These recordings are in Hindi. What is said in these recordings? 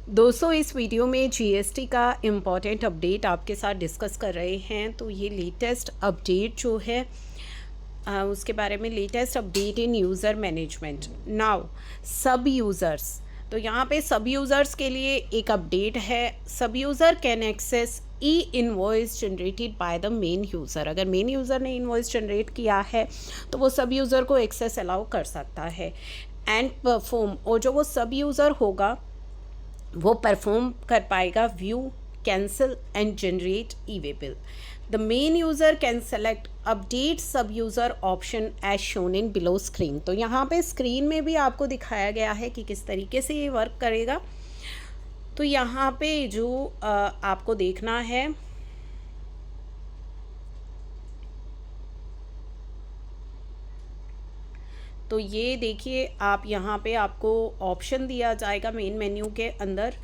दोस्तों इस वीडियो में जीएसटी का इम्पॉर्टेंट अपडेट आपके साथ डिस्कस कर रहे हैं। तो ये लेटेस्ट अपडेट जो है उसके बारे में, latest update in user management now सब यूज़र्स। तो यहाँ पे सब यूज़र्स के लिए एक अपडेट है। Sub user can access e invoice generated by the main user. अगर मेन यूज़र ने इनवॉइस जनरेट किया है तो वो सब यूज़र को एक्सेस अलाउ कर सकता है एंड परफॉर्म, और जो वो सब यूज़र होगा वो परफॉर्म कर पाएगा view, cancel and generate E way bill. The main user can select update sub user option as shown in below screen. तो यहाँ पे स्क्रीन में भी आपको दिखाया गया है कि किस तरीके से ये वर्क करेगा। तो यहाँ पे जो आपको देखना है, तो ये देखिए आप यहाँ पे आपको ऑप्शन दिया जाएगा मेन मेन्यू के अंदर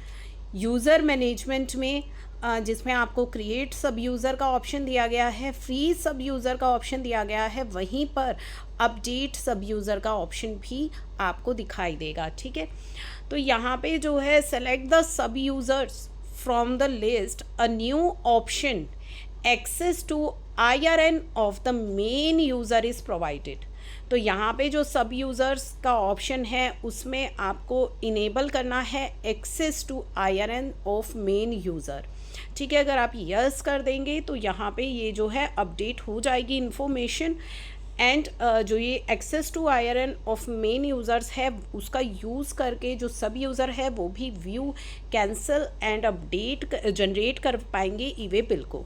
यूज़र मैनेजमेंट में, जिसमें आपको क्रिएट सब यूज़र का ऑप्शन दिया गया है, फ्री सब यूज़र का ऑप्शन दिया गया है, वहीं पर अपडेट सब यूज़र का ऑप्शन भी आपको दिखाई देगा। ठीक है, तो यहाँ पे जो है select the sub users from the list, a new option access to IRN of the main user is provided. तो यहाँ पे जो सब यूज़र्स का ऑप्शन है उसमें आपको इनेबल करना है access to IRN of main user. ठीक है, अगर आप यस कर देंगे तो यहाँ पे ये जो है अपडेट हो जाएगी इन्फॉर्मेशन एंड जो ये access to IRN of main users है उसका यूज़ करके जो सब यूज़र है वो भी view, cancel and update generate कर पाएंगे ई वे बिल को।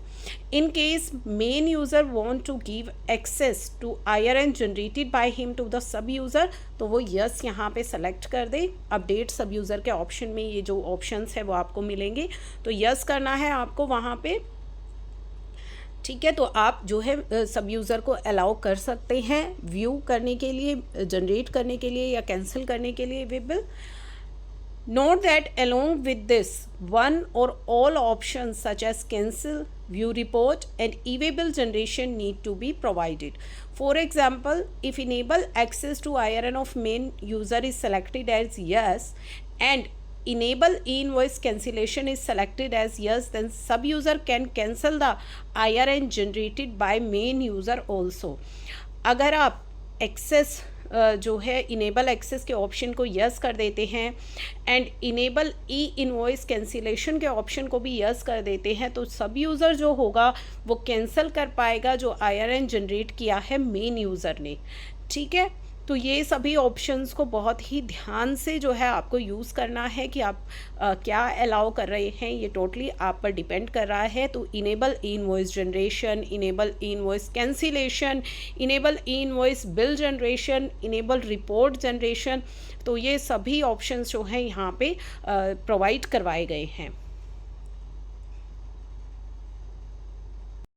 In case main user want to give access to IRN generated by him to the sub user, तो वो यस यहाँ पे सेलेक्ट कर दे। अपडेट सब यूज़र के ऑप्शन में ये जो ऑप्शंस है वो आपको मिलेंगे, तो यस करना है आपको वहाँ पे। ठीक है, तो आप जो है सब यूज़र को अलाउ कर सकते हैं व्यू करने के लिए, जनरेट करने के लिए या कैंसिल करने के लिए way bill. Note that along with this one और all option such as cancel, view report and E way bill generation need to be provided. For example, if enable access to IRN of main user is selected as yes and enable e-invoice cancellation is selected as yes, then sub user can cancel the IRN generated by main user also। अगर आप एक्सेस जो है इनेबल एक्सेस के ऑप्शन को यस कर देते हैं and enable E invoice cancellation के ऑप्शन को भी यस कर देते हैं, तो सब यूज़र जो होगा वो कैंसिल कर पाएगा जो IRN जनरेट किया है मेन यूज़र ने। ठीक है, तो ये सभी ऑप्शंस को बहुत ही ध्यान से जो है आपको यूज़ करना है कि आप क्या अलाउ कर रहे हैं, ये टोटली आप पर डिपेंड कर रहा है। तो इनेबल ई इनवॉइस जनरेशन, इनेबल ई इनवॉइस कैंसिलेशन, इनेबल ई invoice bill generation, enable report generation, तो ये सभी ऑप्शंस जो हैं यहाँ पे प्रोवाइड करवाए गए हैं।